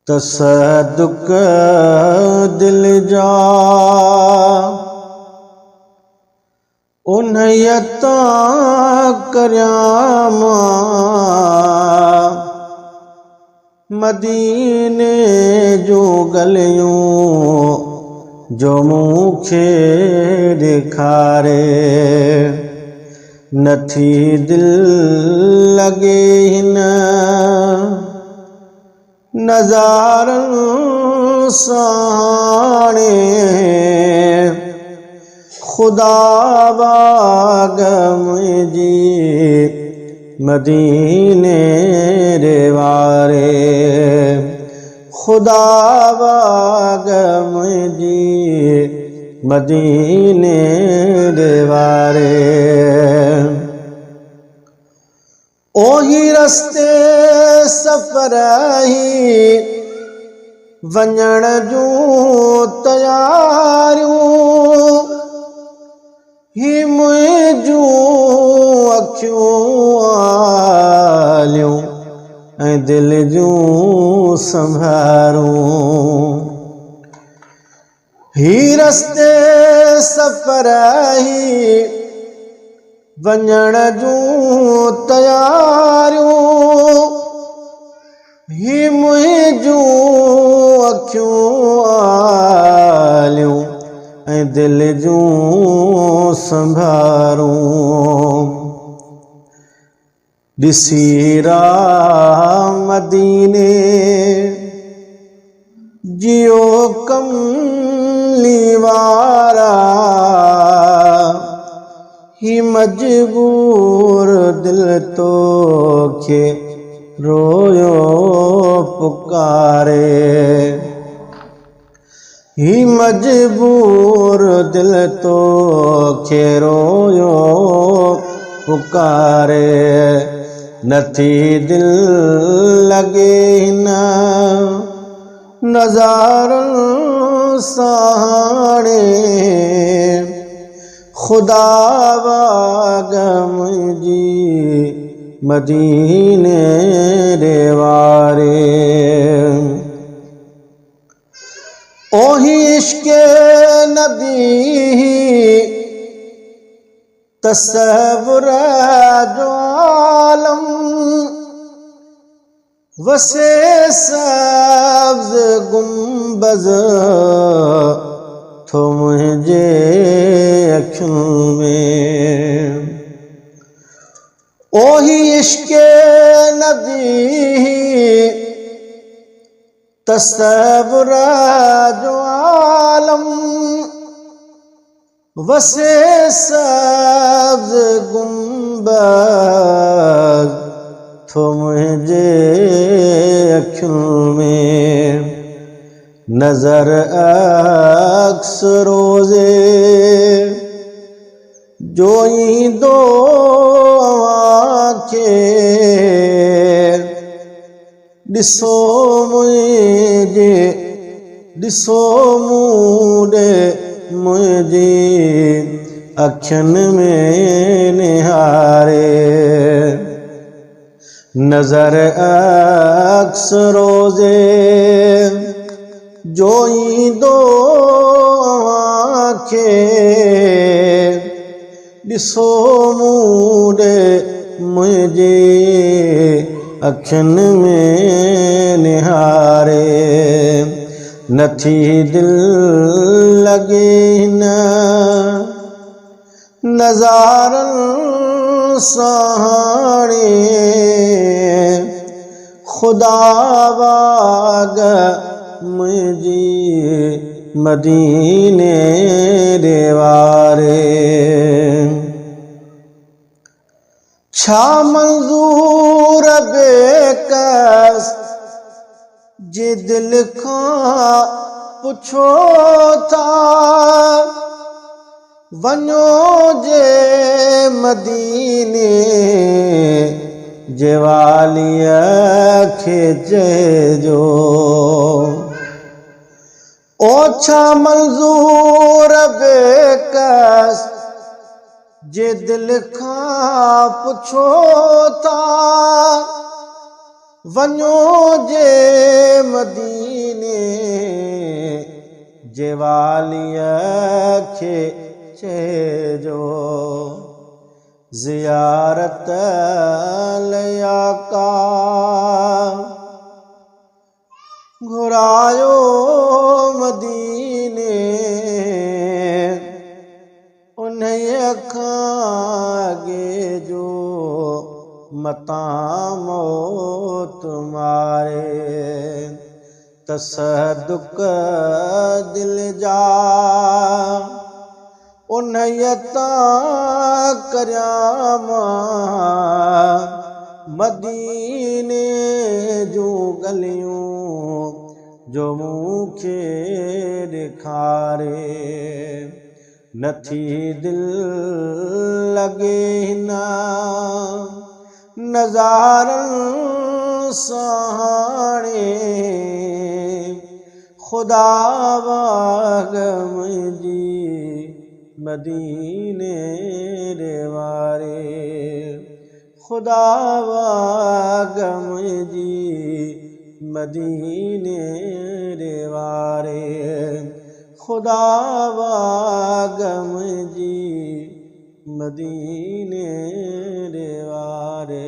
तसदुक दिल जा उन्हयता कर्याम मदीने जो गलियों जो मूंखे ॾेखारे नथी दिल लगे हिन नज़ारनि साणे खुदा बाग मुंहिंजी मदीने रे वारे खुदा बाग मुंहिंजी मदीने रे वारे ओही रस्ते सफ़र ही वञण जूं तयारियूं ही मुंहिंजूं अखियूं आलियूं ऐं दिल जूं संभारूं ही रस्ते सफ़र ही वञण जूं तयारियूं ही मुंहिंजूं अखियूं आलियूं ऐं दिल जूं संभारूं ॾिसी राह मदीने जियो कमली वारा ही मजबूर दिल तोखे रोयो पुकारे ही मजबूर दिल तोखे रोयो पुकारे नथी दिल लगे हिन नज़ारनि साणे खुदा बाग मुंहिंजी मदीने रे वारे ओही इश्क़ नबी तसव्वुर जो आलम वसे सब्ज़ गुंबज़ थो मुंहिंजे अखियुनि में ओही इश्क़ नबी तसव्वुर जो आलम वसे सब्ज़ गुंबज़ थो मुंहिंजे अखियुनि में नज़र अक्स रोज़े जो ईंदो अव्हांखे ॾिसो मुंहिंजे ॾिसो मूं ॾे मुंहिंजी अखियुनि में निहारे नज़र अक्स रोज़े जो ईंदो अव्हांखे ॾिसो मूं ॾे मुंहिंजी अखियुनि में निहारे नथी दिल लगे हिन नज़ारनि साणे खुदा बाग मुंहिंजी मदीने रे वारे छा मंज़ूर बेकस जे दिल खां पुछो था वञो जे मदीने जे वालीअ खे चइजो ओ छा मंज़ूर बेकस जे दिल खां पुछो था वञो जे मदीने जे वालीअ खे चइजो ज़ियारत लई आका घुरायो मदीने उन्हीअ खां अॻे जो मतां मौत मारे तसदुक दिल जा उन्हीअ तां करियां मां मदीने जूं गलियूं जो मूंखे ॾेखारे नथी दिल लॻे हिन नज़ारनि सां हाणे ख़ुदा वाग मुंहिंजी मदीने रे वारे ख़ुदा वाग मुंहिंजी मदीने रे वारे ख़ुदा वाग मुंहिंजी मदीने रे वारे।